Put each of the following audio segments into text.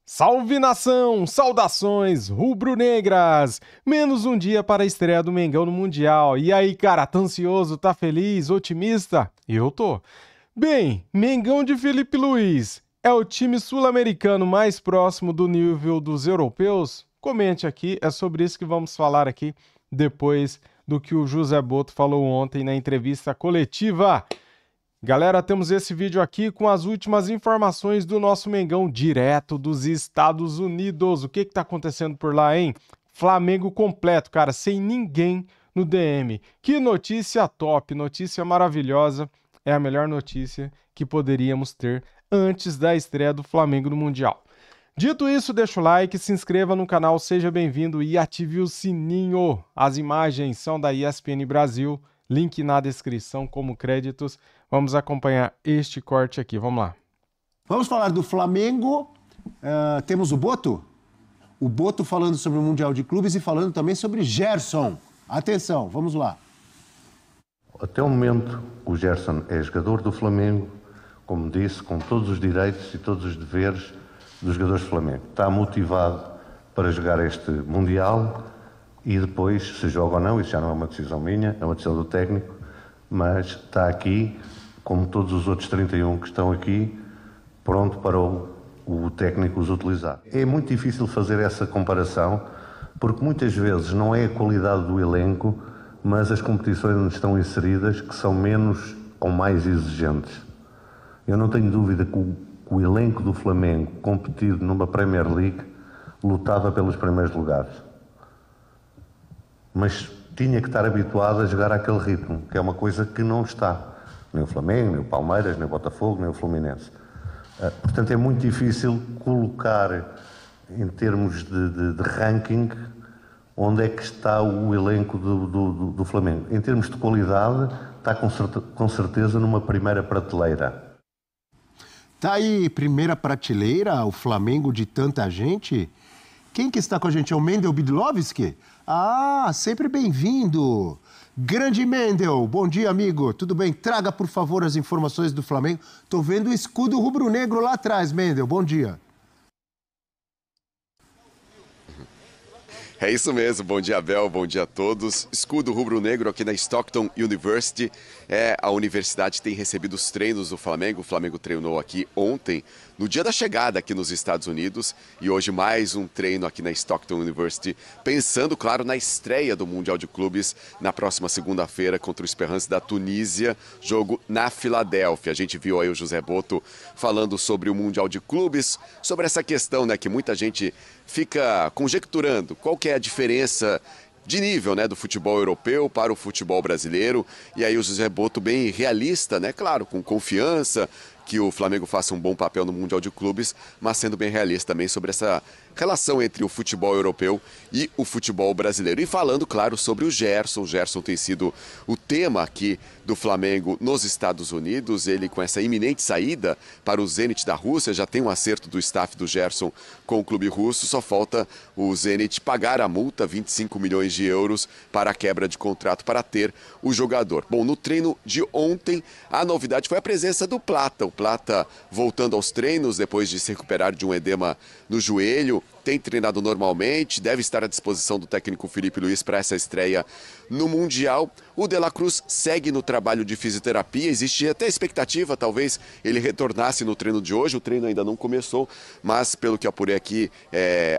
Salve nação! Saudações rubro-negras! Menos um dia para a estreia do Mengão no Mundial. E aí, cara, tá ansioso, tá feliz, otimista? Eu tô. Bem, Mengão de Felipe Luiz é o time sul-americano mais próximo do nível dos europeus? Comente aqui, é sobre isso que vamos falar aqui depois do que o José Botto falou ontem na entrevista coletiva. Galera, temos esse vídeo aqui com as últimas informações do nosso Mengão direto dos Estados Unidos. O que tá acontecendo por lá, hein? Flamengo completo, cara, sem ninguém no DM. Que notícia top, notícia maravilhosa. É a melhor notícia que poderíamos ter antes da estreia do Flamengo no Mundial. Dito isso, deixa o like, se inscreva no canal, seja bem-vindo e ative o sininho. As imagens são da ESPN Brasil, link na descrição como créditos. Vamos acompanhar este corte aqui, vamos lá. Vamos falar do Flamengo. Temos o Botto? O Botto falando sobre o Mundial de Clubes e falando também sobre Gerson. Atenção, vamos lá. Até o momento, o Gerson é jogador do Flamengo, como disse, com todos os direitos e todos os deveres dos jogadores do Flamengo. Está motivado para jogar este Mundial e depois, se joga ou não, isso já não é uma decisão minha, é uma decisão do técnico, mas está aqui, como todos os outros 31 que estão aqui, pronto para o técnico os utilizar. É muito difícil fazer essa comparação, porque muitas vezes não é a qualidade do elenco, mas as competições onde estão inseridas que são menos ou mais exigentes. Eu não tenho dúvida que o elenco do Flamengo, competido numa Premier League, lutava pelos primeiros lugares. Mas tinha que estar habituado a jogar àquele ritmo, que é uma coisa que não está. Nem o Flamengo, nem o Palmeiras, nem o Botafogo, nem o Fluminense. Portanto, é muito difícil colocar, em termos de ranking, onde é que está o elenco do Flamengo. Em termos de qualidade, está com certeza numa primeira prateleira. Tá aí, primeira prateleira, o Flamengo de tanta gente. Quem que está com a gente? É o Mendel Bidlovski? Ah, sempre bem-vindo. Grande Mendel, bom dia, amigo. Tudo bem? Traga, por favor, as informações do Flamengo. Tô vendo o escudo rubro-negro lá atrás, Mendel. Bom dia. É isso mesmo, bom dia Abel, bom dia a todos. Escudo rubro-negro aqui na Stockton University. A universidade tem recebido os treinos do Flamengo. O Flamengo treinou aqui ontem, no dia da chegada aqui nos Estados Unidos. E hoje mais um treino aqui na Stockton University, pensando, claro, na estreia do Mundial de Clubes na próxima segunda-feira contra o Esperance da Tunísia, jogo na Filadélfia. A gente viu aí o José Botto falando sobre o Mundial de Clubes, sobre essa questão, né, que muita gente fica conjecturando qual que é a diferença de nível, né, do futebol europeu para o futebol brasileiro. E aí o José Botto bem realista, né, claro, com confiança que o Flamengo faça um bom papel no Mundial de Clubes, mas sendo bem realista também sobre essa relação entre o futebol europeu e o futebol brasileiro. E falando, claro, sobre o Gerson. O Gerson tem sido o tema aqui do Flamengo nos Estados Unidos. Ele, com essa iminente saída para o Zenit da Rússia, já tem um acerto do staff do Gerson com o clube russo. Só falta o Zenit pagar a multa, 25 milhões de euros, para a quebra de contrato para ter o jogador. Bom, no treino de ontem, a novidade foi a presença do Plata. O Plata voltando aos treinos depois de se recuperar de um edema no joelho. Tem treinado normalmente, deve estar à disposição do técnico Felipe Luiz para essa estreia no Mundial. O De La Cruz segue no trabalho de fisioterapia, existe até expectativa, talvez ele retornasse no treino de hoje. O treino ainda não começou, mas pelo que apurei aqui,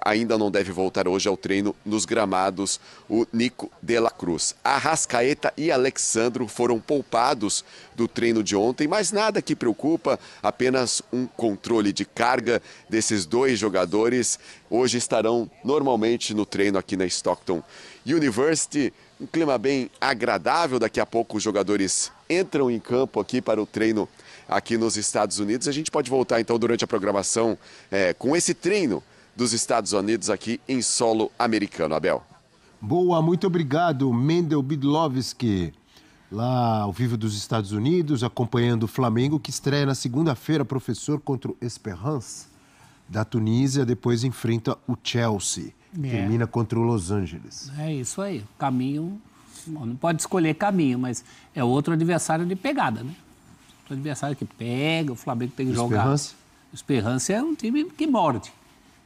ainda não deve voltar hoje ao treino nos gramados o Nico De La Cruz. Arrascaeta e Alexandro foram poupados do treino de ontem, mas nada que preocupa, apenas um controle de carga desses dois jogadores. Hoje estarão normalmente no treino aqui na Stockton University. Um clima bem agradável. Daqui a pouco os jogadores entram em campo aqui para o treino aqui nos Estados Unidos. A gente pode voltar então durante a programação com esse treino dos Estados Unidos aqui em solo americano. Abel. Boa, muito obrigado, Mendel Bidlovski. Lá ao vivo dos Estados Unidos, acompanhando o Flamengo, que estreia na segunda-feira, professor, contra o Esperance da Tunísia, depois enfrenta o Chelsea, termina contra o Los Angeles. É isso aí, caminho, não pode escolher caminho, mas é outro adversário de pegada, né? Outro adversário que pega, o Flamengo tem que jogar. Esperance? O Esperance é um time que morde.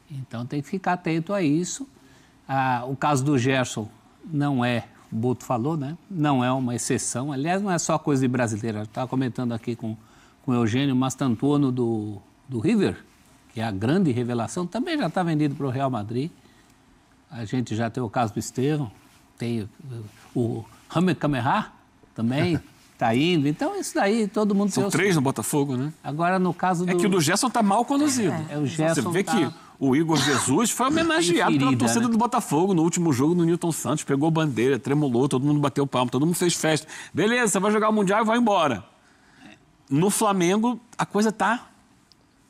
Então tem que ficar atento a isso. O caso do Gerson não é, o Boto falou, né? Não é uma exceção. Aliás, não é só coisa de brasileira. Eu estava comentando aqui com o Eugênio Mastantuono do River, que é a grande revelação, também já está vendido para o Real Madrid. A gente já tem o caso do Estevão, tem o Hamed Kamerha também está indo. Então, isso daí todo mundo... São 3 no Botafogo, né? Agora, no caso do... É que o do Gerson está mal conduzido. O Gerson Você vê que o Igor Jesus foi homenageado ferida, pela torcida, né, do Botafogo no último jogo no Newton Santos, pegou bandeira, tremulou, todo mundo bateu palma, todo mundo fez festa. Beleza, você vai jogar o Mundial e vai embora. No Flamengo, a coisa está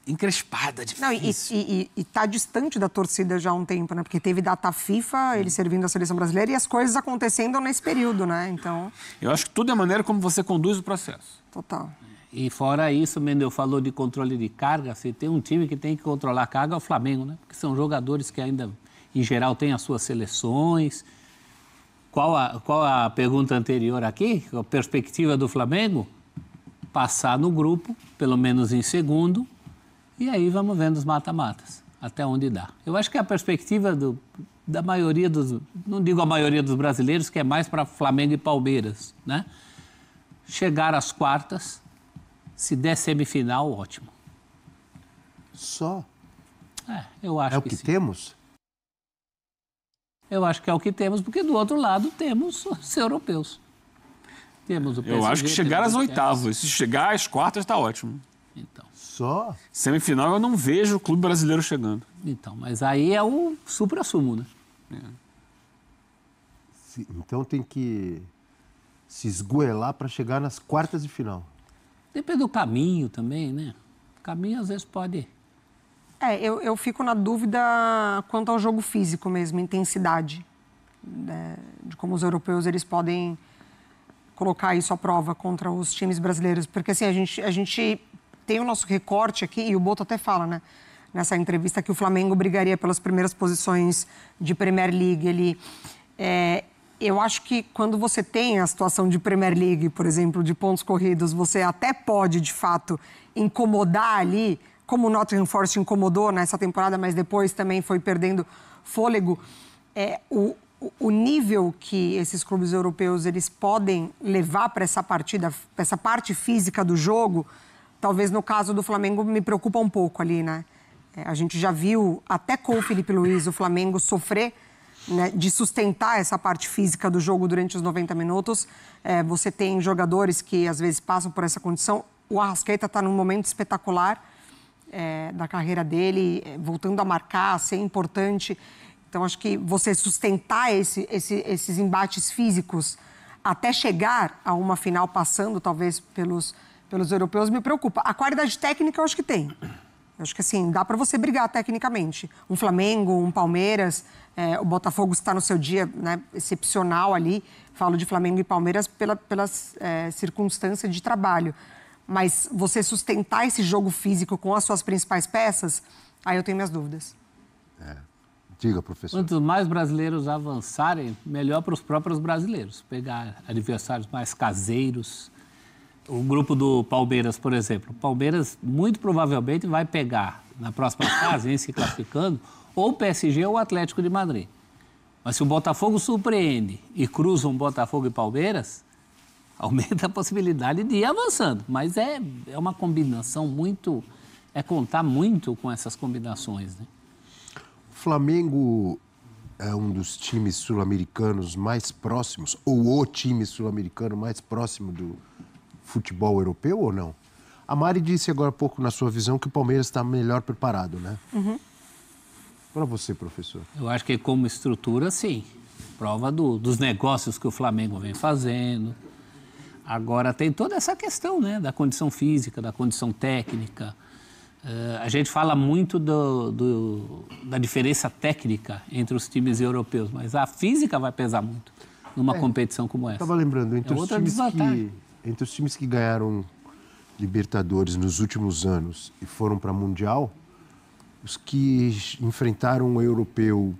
encrespada, difícil. Não, e tá distante da torcida já há um tempo, né? Porque teve data FIFA, ele servindo a seleção brasileira e as coisas acontecendo nesse período, né? Então... Eu acho que tudo é a maneira como você conduz o processo. Total. E fora isso, o Mendel falou de controle de carga. Se tem um time que tem que controlar a carga, é o Flamengo, né? Porque são jogadores que ainda, em geral, têm as suas seleções. Qual a pergunta anterior aqui? A perspectiva do Flamengo? Passar no grupo, pelo menos em segundo, e aí vamos vendo os mata-matas, até onde dá. Eu acho que a perspectiva da maioria dos... Não digo a maioria dos brasileiros, que é mais para Flamengo e Palmeiras, né? Chegar às quartas, se der semifinal, ótimo. Só? Eu acho é o que sim. temos? Eu acho que é o que temos, porque do outro lado temos os europeus. Temos o PSG, Eu acho que chegar às oitavas. Se chegar às quartas, está ótimo. Então. Só? Semifinal, eu não vejo o clube brasileiro chegando. Então, mas aí é o supra-sumo, né? Então tem que se esgoelar para chegar nas quartas de final. Depende do caminho também, né? O caminho às vezes pode... Eu fico na dúvida quanto ao jogo físico mesmo, intensidade. Né? De como os europeus eles podem colocar isso à prova contra os times brasileiros. Porque assim, a gente tem o nosso recorte aqui, e o Boto até fala, né? Nessa entrevista, que o Flamengo brigaria pelas primeiras posições de Premier League. Eu acho que quando você tem a situação de Premier League, por exemplo, de pontos corridos, você até pode, de fato, incomodar ali, como o Nottingham Forest incomodou nessa temporada, mas depois também foi perdendo fôlego. O nível que esses clubes europeus eles podem levar para essa partida, para essa parte física do jogo, talvez no caso do Flamengo me preocupa um pouco ali, né? A gente já viu, até com o Felipe Luiz, o Flamengo sofrer, né, de sustentar essa parte física do jogo durante os 90 minutos. Você tem jogadores que às vezes passam por essa condição. O Arrascaeta está num momento espetacular da carreira dele, voltando a marcar, a ser importante. Então, acho que você sustentar esses embates físicos até chegar a uma final passando, talvez, pelos europeus, me preocupa. A qualidade técnica eu acho que tem. Eu acho que, assim, dá para você brigar tecnicamente. Um Flamengo, um Palmeiras, o Botafogo está no seu dia, né, excepcional ali. Falo de Flamengo e Palmeiras pelas circunstâncias de trabalho. Mas você sustentar esse jogo físico com as suas principais peças, aí eu tenho minhas dúvidas. Diga, professor. Quanto mais brasileiros avançarem, melhor para os próprios brasileiros. Pegar adversários mais caseiros. O grupo do Palmeiras, por exemplo. O Palmeiras, muito provavelmente, vai pegar, na próxima fase, se classificando, ou o PSG ou o Atlético de Madrid. Mas se o Botafogo surpreende e cruza um Botafogo e Palmeiras, aumenta a possibilidade de ir avançando. Mas é uma combinação muito... É contar muito com essas combinações, né? O Flamengo é um dos times sul-americanos mais próximos, ou o time sul-americano mais próximo do futebol europeu ou não? A Mari disse agora há pouco, na sua visão, que o Palmeiras está melhor preparado, né? Uhum. Para você, professor. Eu acho que como estrutura, sim. Prova dos negócios que o Flamengo vem fazendo. Agora tem toda essa questão, né? Da condição física, da condição técnica. A gente fala muito da diferença técnica entre os times europeus, mas a física vai pesar muito numa competição como essa. Estava lembrando, entre os times que ganharam Libertadores nos últimos anos e foram para Mundial, os que enfrentaram o europeu,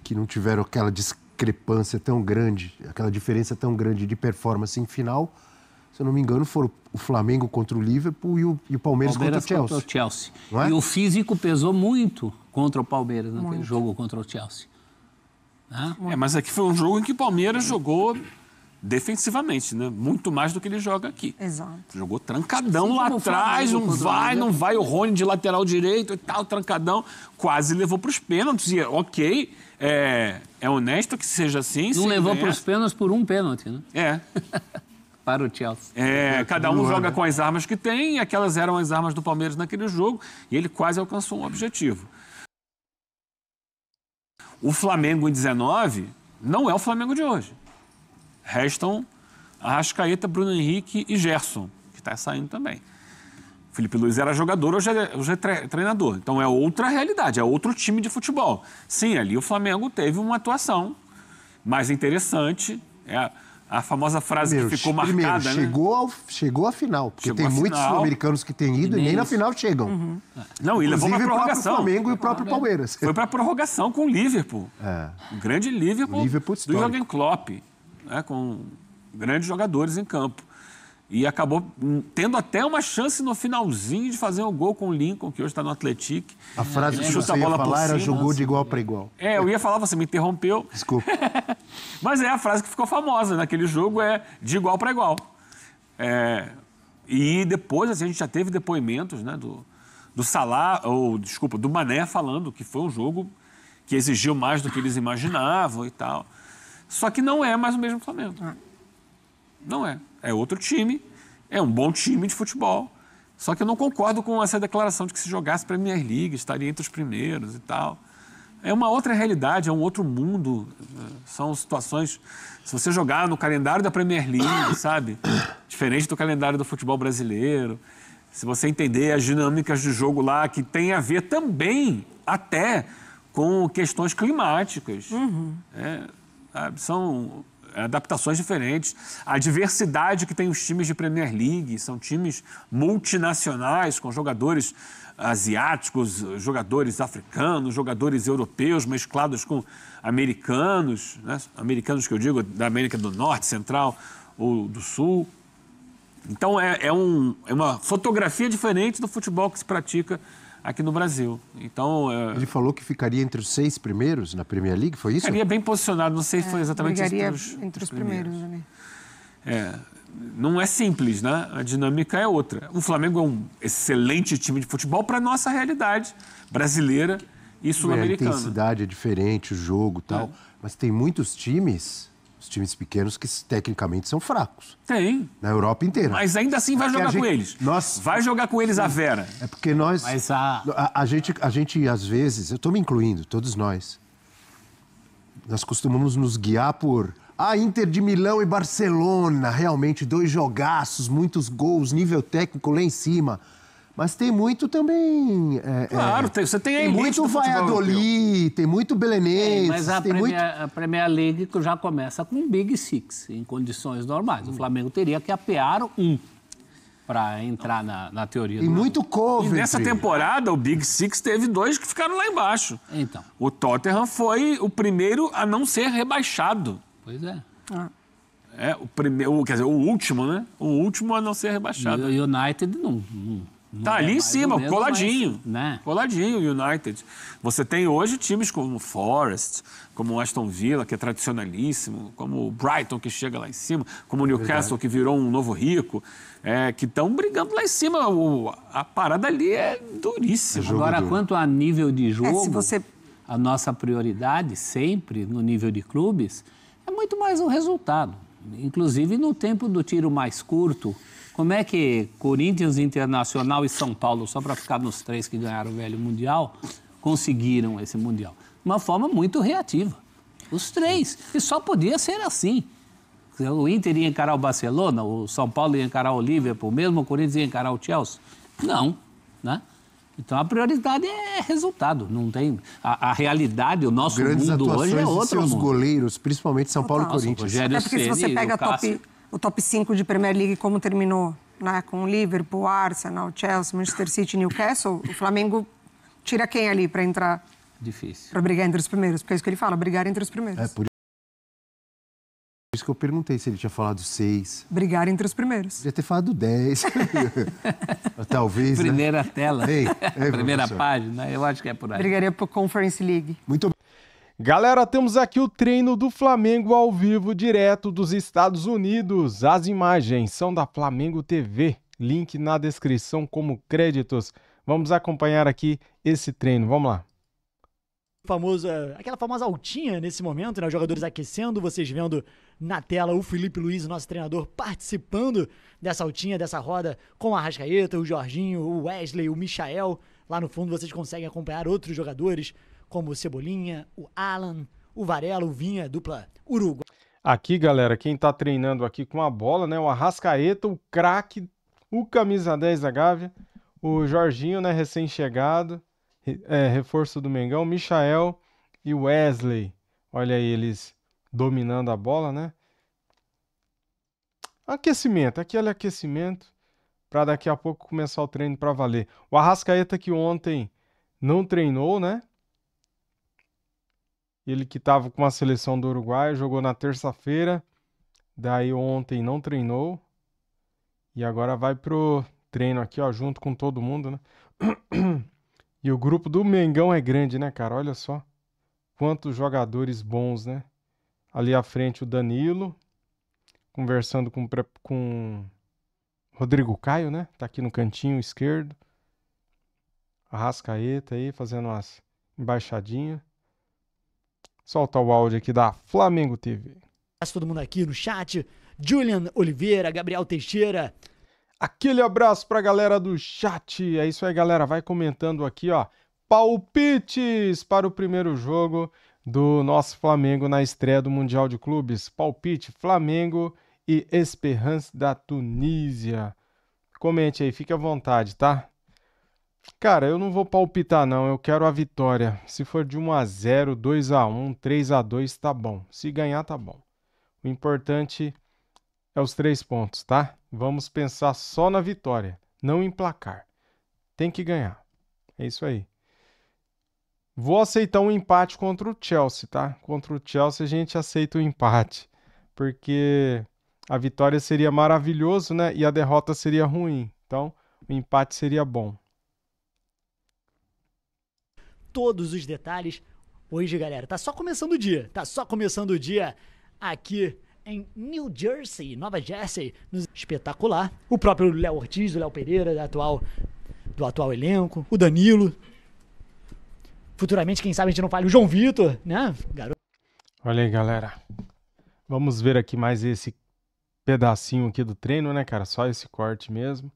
que não tiveram aquela discrepância tão grande, aquela diferença tão grande de performance em final, se eu não me engano, foram o Flamengo contra o Liverpool e o Palmeiras contra o Chelsea. Não é? E o físico pesou muito contra o Palmeiras naquele jogo contra o Chelsea. Mas aqui foi um jogo em que o Palmeiras jogou defensivamente, né? Muito mais do que ele joga aqui. Exato. Jogou trancadão lá atrás, não vai, o Rony de lateral direito e tal, trancadão, quase levou para os pênaltis. E ok, é honesto que seja assim. Não levou para os pênaltis por um pênalti, né? Para o Chelsea. Cada um joga com as armas que tem, e aquelas eram as armas do Palmeiras naquele jogo, e ele quase alcançou um objetivo. O Flamengo em 19 não é o Flamengo de hoje. Restam Arrascaeta, Bruno Henrique e Gerson, que está saindo também. Felipe Luiz era jogador, hoje é treinador. Então é outra realidade, é outro time de futebol. Sim, ali o Flamengo teve uma atuação mais interessante. A famosa frase que ficou marcada, né? Chegou à final, porque tem muitos sul-americanos que têm ido e nem na final chegam. Não, e levou para a prorrogação. O Flamengo e o próprio Palmeiras. Foi para a prorrogação com o Liverpool. O grande Liverpool do Jürgen Klopp, né, com grandes jogadores em campo. E acabou tendo até uma chance no finalzinho de fazer um gol com o Lincoln, que hoje está no Atlético. A frase que você ia falar era jogou de igual para igual. Eu ia falar, você me interrompeu. Desculpa. Mas a frase que ficou famosa naquele jogo é de igual para igual. E depois a gente já teve depoimentos, né, do Salah, do Mané falando que foi um jogo que exigiu mais do que eles imaginavam e tal. Só que não é mais o mesmo Flamengo. Não é. É outro time, é um bom time de futebol. Só que eu não concordo com essa declaração de que se jogasse Premier League estaria entre os primeiros e tal. É uma outra realidade, é um outro mundo. São situações... Se você jogar no calendário da Premier League, sabe? Diferente do calendário do futebol brasileiro. Se você entender as dinâmicas de jogo lá, que tem a ver também até com questões climáticas. São adaptações diferentes. A diversidade que tem os times de Premier League, são times multinacionais, com jogadores asiáticos, jogadores africanos, jogadores europeus mesclados com americanos, né? Americanos que eu digo, da América do Norte, Central ou do Sul. Então é uma fotografia diferente do futebol que se pratica aqui no Brasil. Então, ele falou que ficaria entre os 6 primeiros na Premier League, foi isso? Ficaria bem posicionado, não sei se foi exatamente entre os primeiros. Ali. Não é simples, né? A dinâmica é outra. O Flamengo é um excelente time de futebol para a nossa realidade brasileira e sul-americana. A intensidade é diferente, o jogo e tal. Mas tem muitos times... Os times pequenos que tecnicamente são fracos. Tem. Na Europa inteira. Mas ainda assim vai jogar com eles. Vai jogar com eles a Vera. É porque nós... Mas a gente, às vezes, eu estou me incluindo, todos nós costumamos nos guiar por... Inter de Milão e Barcelona, realmente 2 jogaços, muitos gols, nível técnico lá em cima. Mas tem muito também... Claro, você tem aí muito Valladolid, tem muito Belenenses. Mas a Premier League já começa com um Big Six, em condições normais. O Flamengo teria que apear para entrar na teoria. Tem muito Coventry. E nessa temporada, o Big Six teve 2 que ficaram lá embaixo. Então. O Tottenham foi o primeiro a não ser rebaixado. Pois é. O último, né? O último a não ser rebaixado. E o United não tá ali em cima, coladinho. Mas, né? Coladinho, o United. Você tem hoje times como o Forest, como o Aston Villa, que é tradicionalíssimo, como o Brighton, que chega lá em cima, como o Newcastle, que virou um novo rico, que estão brigando lá em cima. A parada ali é duríssima. Agora, quanto a nível de jogo, a nossa prioridade sempre, no nível de clubes, é muito mais o resultado. Inclusive, no tempo do tiro mais curto, como é que Corinthians, Internacional e São Paulo, só para ficar nos 3 que ganharam o velho Mundial, conseguiram esse Mundial? De uma forma muito reativa. Os 3. E só podia ser assim. O Inter ia encarar o Barcelona, o São Paulo ia encarar o Liverpool, mesmo o Corinthians ia encarar o Chelsea? Não, né? Então, a prioridade é resultado. Não tem... A realidade, o nosso mundo hoje é outro mundo. Seus goleiros, principalmente São Paulo e Corinthians. É porque se você pega o top 5 de Premier League, como terminou, né, com o Liverpool, Arsenal, Chelsea, Manchester City e Newcastle, o Flamengo tira quem ali para entrar? Difícil. Para brigar entre os primeiros, porque é isso que ele fala, brigar entre os primeiros. Por Por isso que eu perguntei se ele tinha falado 6. Brigar entre os primeiros. Podia ter falado 10. Talvez, Primeira tela, Ei, primeira professor. página, eu acho que é por aí. Brigaria por Conference League. Muito Galera, temos aqui o treino do Flamengo ao vivo, direto dos Estados Unidos. As imagens são da Flamengo TV. Link na descrição como créditos. Vamos acompanhar aqui esse treino. Vamos lá. Aquela famosa altinha nesse momento, né? Os jogadores aquecendo, vocês vendo na tela o Felipe Luiz, nosso treinador, participando dessa altinha, dessa roda com a Arrascaeta, o Jorginho, o Wesley, o Michael. Lá no fundo vocês conseguem acompanhar outros jogadores, como o Cebolinha, o Alan, o Varela, o Vinha, dupla Uruguai. Aqui, galera, quem tá treinando aqui com a bola, né? O Arrascaeta, o craque, o camisa 10 da Gávea, o Jorginho, né? Recém-chegado, reforço do Mengão, Michael e Wesley. Olha aí, eles dominando a bola, né? Aquecimento, aquele aquecimento para daqui a pouco começar o treino para valer. O Arrascaeta que ontem não treinou, né? Ele que estava com a seleção do Uruguai, jogou na terça-feira, daí ontem não treinou e agora vai pro treino aqui, ó, junto com todo mundo, né? E o grupo do Mengão é grande, né, cara? Olha só quantos jogadores bons, né? Ali à frente o Danilo, conversando com Rodrigo Caio, né? Tá aqui no cantinho esquerdo. Arrascaeta aí, fazendo umas embaixadinhas. Solta o áudio aqui da Flamengo TV. Todo mundo aqui no chat, Julian Oliveira, Gabriel Teixeira. Aquele abraço pra galera do chat. É isso aí, galera. Vai comentando aqui, ó. Palpites para o primeiro jogo do nosso Flamengo na estreia do Mundial de Clubes. Palpite, Flamengo e Esperance da Tunísia. Comente aí, fique à vontade, tá? Cara, eu não vou palpitar não, eu quero a vitória. Se for de 1-0, 2-1, 3-2, tá bom. Se ganhar, tá bom. O importante é os 3 pontos, tá? Vamos pensar só na vitória, não em placar. Tem que ganhar. É isso aí. Vou aceitar um empate contra o Chelsea, tá? Contra o Chelsea a gente aceita o empate, porque a vitória seria maravilhoso, né? E a derrota seria ruim. Então, o empate seria bom. Todos os detalhes hoje, galera. Tá só começando o dia. Tá só começando o dia aqui em New Jersey, Nova Jersey. Espetacular. O próprio Léo Ortiz, o Léo Pereira, do atual elenco. O Danilo. Futuramente, quem sabe a gente não fale o João Vitor, né? Garoto. Olha aí, galera. Vamos ver aqui mais esse pedacinho aqui do treino, né, cara? Só esse corte mesmo.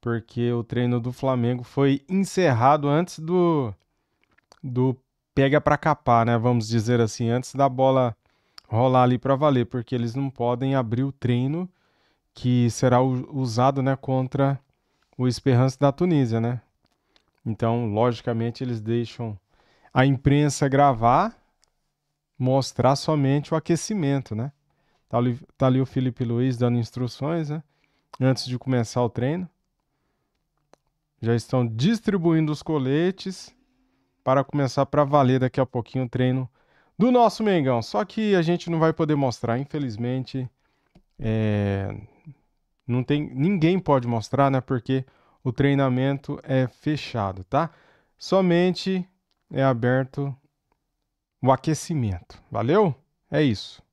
Porque o treino do Flamengo foi encerrado antes do pega pra capar, né? Vamos dizer assim, antes da bola rolar ali pra valer, porque eles não podem abrir o treino que será usado, né, contra o Esperance da Tunísia, né? Então, logicamente, eles deixam a imprensa gravar, mostrar somente o aquecimento, né? Tá ali o Felipe Luiz dando instruções, né? Antes de começar o treino. Já estão distribuindo os coletes para começar para valer daqui a pouquinho o treino do nosso Mengão. Só que a gente não vai poder mostrar, infelizmente. Ninguém pode mostrar, né? Porque o treinamento é fechado, tá? Somente é aberto o aquecimento. Valeu? É isso.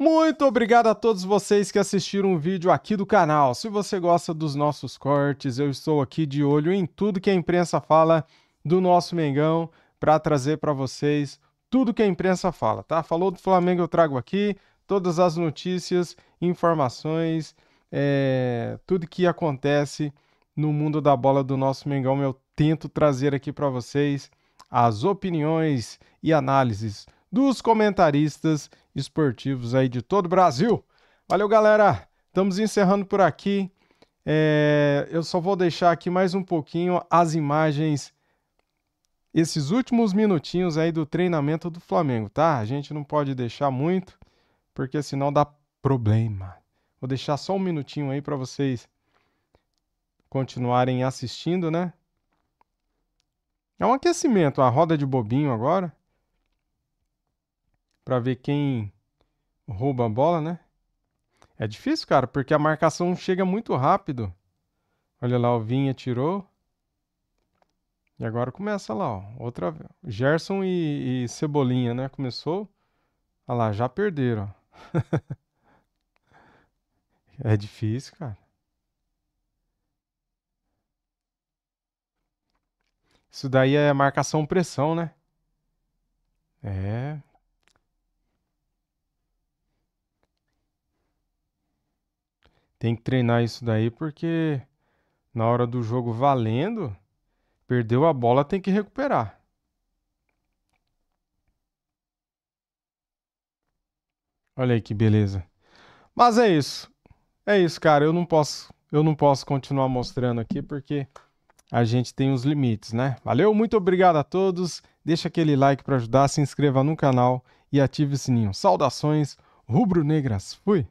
Muito obrigado a todos vocês que assistiram o vídeo aqui do canal. Se você gosta dos nossos cortes, eu estou aqui de olho em tudo que a imprensa fala do nosso Mengão para trazer para vocês tudo que a imprensa fala, tá? Falou do Flamengo, eu trago aqui todas as notícias, informações, tudo que acontece no mundo da bola do nosso Mengão, eu tento trazer aqui para vocês as opiniões e análises dos comentaristas esportivos aí de todo o Brasil. Valeu, galera! Estamos encerrando por aqui. Eu só vou deixar aqui mais um pouquinho as imagens, esses últimos minutinhos aí do treinamento do Flamengo, tá? A gente não pode deixar muito, porque senão dá problema. Vou deixar só um minutinho aí para vocês continuarem assistindo, né? É um aquecimento, a roda de bobinho agora. para ver quem rouba a bola, né? É difícil, cara, porque a marcação chega muito rápido. Olha lá, o Vinha tirou. E agora começa lá, ó. Outra vez. Gerson e Cebolinha, né? Começou. Olha lá, já perderam, ó. É difícil, cara. Isso daí é marcação-pressão, né? É. Tem que treinar isso daí porque na hora do jogo valendo, perdeu a bola, tem que recuperar. Olha aí que beleza. Mas é isso. É isso, cara. Eu não posso continuar mostrando aqui porque a gente tem os limites, né? Valeu, muito obrigado a todos. Deixa aquele like para ajudar, se inscreva no canal e ative o sininho. Saudações rubro-negras. Fui.